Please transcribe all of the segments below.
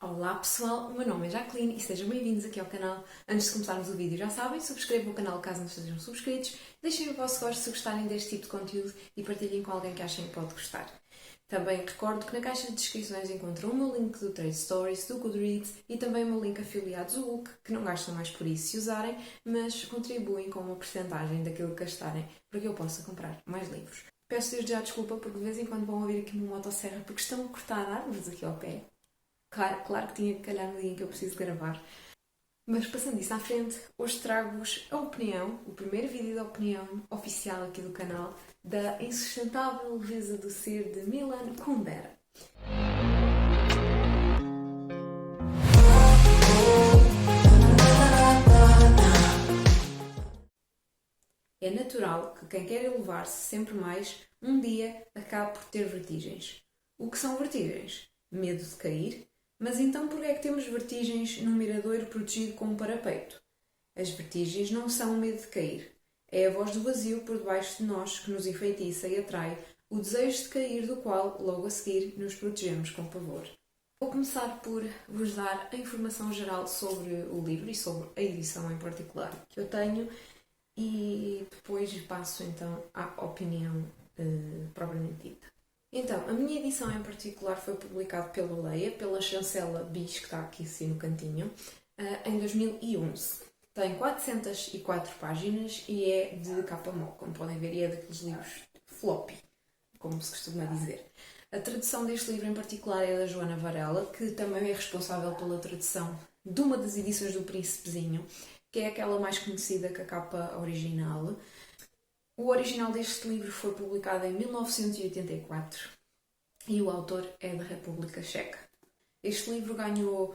Olá pessoal, o meu nome é Jacqueline e sejam bem-vindos aqui ao canal. Antes de começarmos o vídeo, já sabem, subscrevam o canal caso não estejam subscritos, deixem o vosso gosto se gostarem deste tipo de conteúdo e partilhem com alguém que achem que pode gostar. Também recordo que na caixa de descrições encontram o meu link do Trade Stories, do Goodreads e também o meu link afiliado do Book, que não gastam mais por isso se usarem, mas contribuem com uma porcentagem daquilo que gastarem para que eu possa comprar mais livros. Peço desde já desculpa porque de vez em quando vão ouvir aqui uma motosserra porque estão a cortar árvores aqui ao pé. Claro que tinha que calhar no dia em que eu preciso gravar. Mas passando isso à frente, hoje trago-vos a opinião, o primeiro vídeo da opinião oficial aqui do canal, da Insustentável Leveza do Ser de Milan Kundera. É natural que quem quer elevar-se sempre mais, um dia acabe por ter vertigens. O que são vertigens? Medo de cair? Mas então por que é que temos vertigens num miradouro protegido com um parapeito? As vertigens não são o medo de cair. É a voz do vazio por debaixo de nós que nos enfeitiça e atrai o desejo de cair do qual, logo a seguir, nos protegemos com pavor. Vou começar por vos dar a informação geral sobre o livro e sobre a edição em particular que eu tenho e depois passo então à opinião propriamente dita. Então, a minha edição em particular foi publicada pela Leia, pela chancela Bis, que está aqui assim no cantinho, em 2011. Tem 404 páginas e é de capa mole, como podem ver, e é daqueles livros floppy, como se costuma dizer. A tradução deste livro em particular é da Joana Varela, que também é responsável pela tradução de uma das edições do Príncipezinho, que é aquela mais conhecida que a capa original. O original deste livro foi publicado em 1984 e o autor é da República Checa. Este livro ganhou,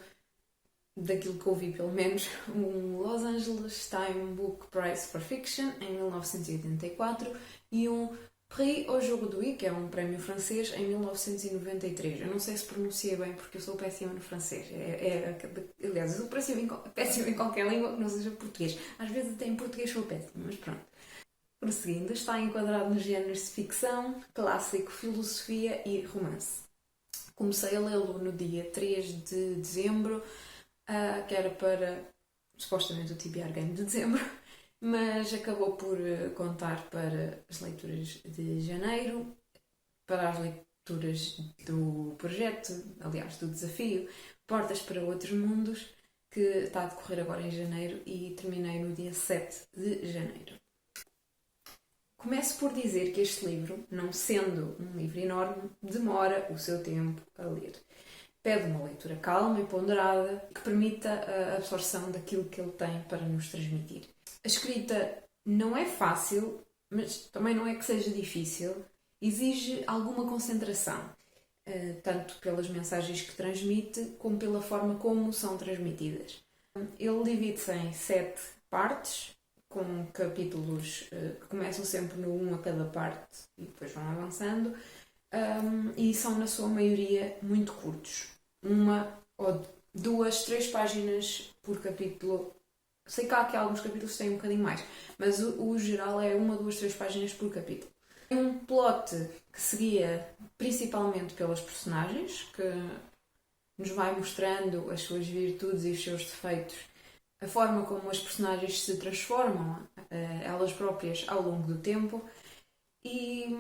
daquilo que eu vi pelo menos, um Los Angeles Times Book Prize for Fiction em 1984 e um Prix Aujourd'hui, que é um prémio francês, em 1993. Eu não sei se pronunciei bem porque eu sou péssima no francês. Aliás, eu sou péssima em qualquer língua que não seja português. Às vezes até em português sou péssima, mas pronto. Prosseguindo, está enquadrado nos géneros de ficção, clássico, filosofia e romance. Comecei a lê-lo no dia 3 de dezembro, que era para, supostamente, o TBR Game de dezembro, mas acabou por contar para as leituras de janeiro, para as leituras do projeto, aliás, do desafio, Portas para Outros Mundos, que está a decorrer agora em janeiro e terminei no dia 7 de janeiro. Começo por dizer que este livro, não sendo um livro enorme, demora o seu tempo a ler. Pede uma leitura calma e ponderada que permita a absorção daquilo que ele tem para nos transmitir. A escrita não é fácil, mas também não é que seja difícil. Exige alguma concentração, tanto pelas mensagens que transmite, como pela forma como são transmitidas. Ele divide-se em 7 partes, com capítulos que começam sempre no 1 a cada parte e depois vão avançando, e são na sua maioria muito curtos. 1 ou 2, 3 páginas por capítulo. Sei que há aqui alguns capítulos que têm um bocadinho mais, mas o geral é 1, 2, 3 páginas por capítulo. Tem um plot que se guia principalmente pelas personagens, que nos vai mostrando as suas virtudes e os seus defeitos, a forma como as personagens se transformam, elas próprias, ao longo do tempo e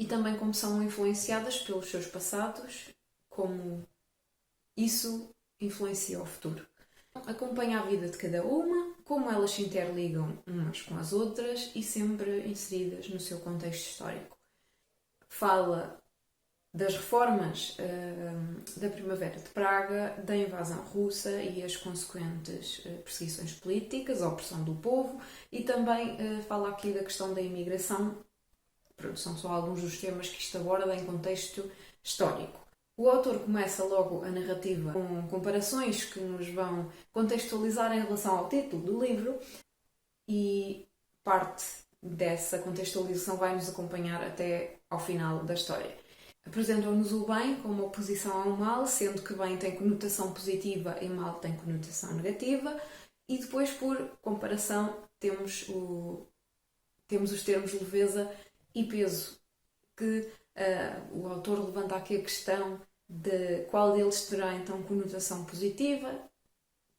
também como são influenciadas pelos seus passados, como isso influencia o futuro. Acompanha a vida de cada uma, como elas se interligam umas com as outras e sempre inseridas no seu contexto histórico. Fala das reformas da Primavera de Praga, da invasão russa e as consequentes perseguições políticas, a opressão do povo e também fala aqui da questão da imigração. Pronto, são só alguns dos temas que isto aborda em contexto histórico. O autor começa logo a narrativa com comparações que nos vão contextualizar em relação ao título do livro e parte dessa contextualização vai nos acompanhar até ao final da história. Apresentam-nos o bem como oposição ao mal, sendo que bem tem conotação positiva e mal tem conotação negativa, e depois, por comparação, temos os termos leveza e peso, que o autor levanta aqui a questão de qual deles terá então conotação positiva,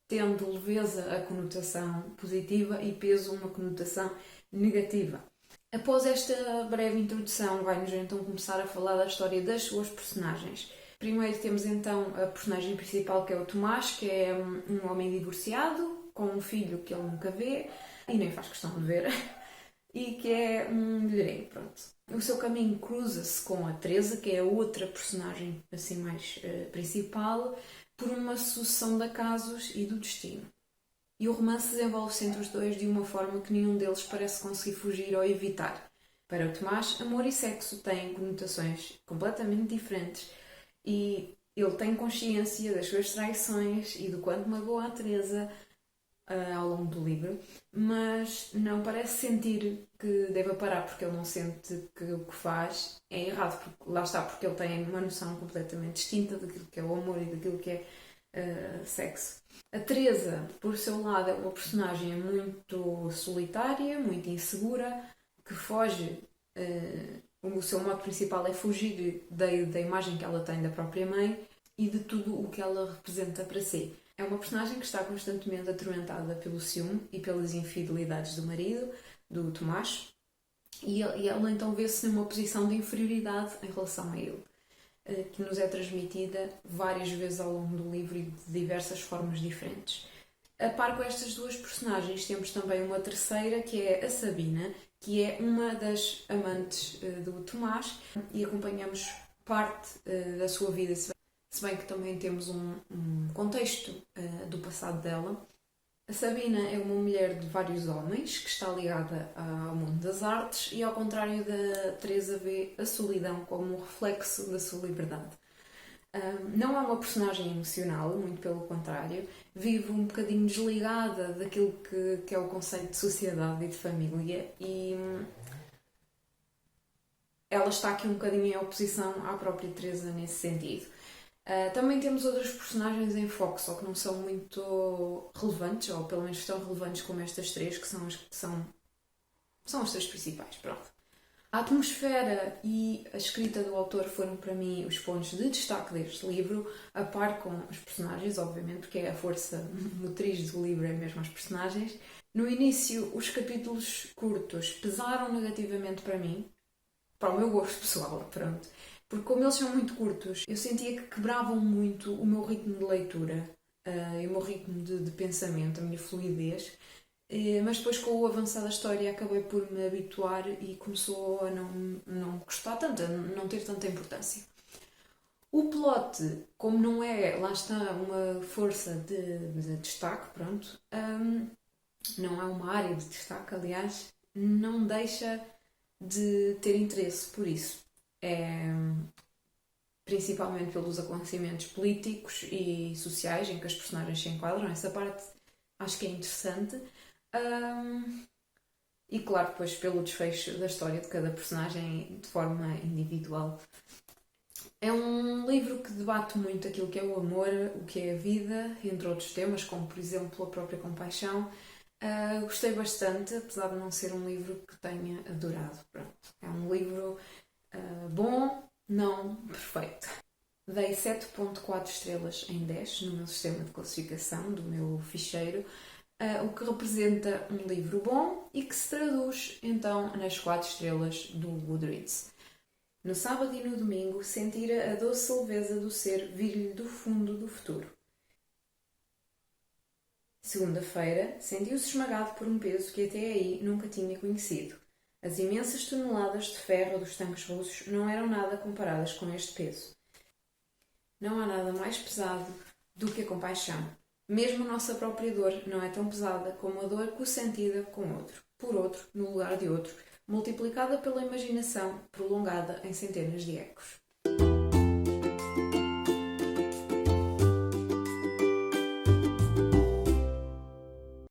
tendo leveza a conotação positiva e peso uma conotação negativa. Após esta breve introdução, vai-nos então começar a falar da história das suas personagens. Primeiro temos então a personagem principal, que é o Tomás, que é um homem divorciado, com um filho que ele nunca vê, e nem faz questão de ver, e que é um mulherengo, pronto. O seu caminho cruza-se com a Teresa, que é a outra personagem assim mais principal, por uma sucessão de acasos e do destino. E o romance desenvolve-se entre os dois de uma forma que nenhum deles parece conseguir fugir ou evitar. Para o Tomás, amor e sexo têm conotações completamente diferentes e ele tem consciência das suas traições e do quanto magoa a Teresa ao longo do livro, mas não parece sentir que deva parar, porque ele não sente que o que faz é errado, porque, lá está, porque ele tem uma noção completamente distinta daquilo que é o amor e daquilo que é sexo. A Teresa, por seu lado, é uma personagem muito solitária, muito insegura, que foge. O seu modo principal é fugir da imagem que ela tem da própria mãe e de tudo o que ela representa para si. É uma personagem que está constantemente atormentada pelo ciúme e pelas infidelidades do marido, do Tomás, e ela então vê-se numa posição de inferioridade em relação a ele, que nos é transmitida várias vezes ao longo do livro e de diversas formas diferentes. A par com estas duas personagens, temos também uma terceira, que é a Sabina, que é uma das amantes do Tomás, e acompanhamos parte da sua vida, se bem que também temos um contexto do passado dela. A Sabina é uma mulher de vários homens que está ligada ao mundo das artes e, ao contrário da Teresa, vê a solidão como um reflexo da sua liberdade. Não é uma personagem emocional, muito pelo contrário, vive um bocadinho desligada daquilo que é o conceito de sociedade e de família, e ela está aqui um bocadinho em oposição à própria Teresa nesse sentido. Também temos outras personagens em foco, só que não são muito relevantes, ou pelo menos tão relevantes como estas três, que são as três principais. Pronto. A atmosfera e a escrita do autor foram para mim os pontos de destaque deste livro, a par com os personagens, obviamente, porque é a força motriz do livro, é mesmo as personagens. No início, os capítulos curtos pesaram negativamente para mim, para o meu gosto pessoal, pronto. Porque como eles são muito curtos, eu sentia que quebravam muito o meu ritmo de leitura e o meu ritmo de pensamento, a minha fluidez. Mas depois, com o avançar da história, acabei por me habituar e começou a não gostar tanto, a não ter tanta importância. O plot, como não é, lá está, uma força de destaque, pronto, não é uma área de destaque, aliás, não deixa de ter interesse por isso. Principalmente pelos acontecimentos políticos e sociais em que as personagens se enquadram. Essa parte acho que é interessante. E claro, depois pelo desfecho da história de cada personagem de forma individual. É um livro que debate muito aquilo que é o amor, o que é a vida, entre outros temas, como por exemplo a própria compaixão. Gostei bastante, apesar de não ser um livro que tenha adorado. Pronto. É um livro bom, não perfeito. Dei 7.4 estrelas em 10 no meu sistema de classificação do meu ficheiro, o que representa um livro bom e que se traduz então nas 4 estrelas do Goodreads. No sábado e no domingo sentira a doce leveza do ser vir-lhe do fundo do futuro. Segunda-feira sentiu-se esmagado por um peso que até aí nunca tinha conhecido. As imensas toneladas de ferro dos tanques russos não eram nada comparadas com este peso. Não há nada mais pesado do que a compaixão. Mesmo a nossa própria dor não é tão pesada como a dor co-sentida com outro, por outro, no lugar de outro, multiplicada pela imaginação, prolongada em centenas de ecos.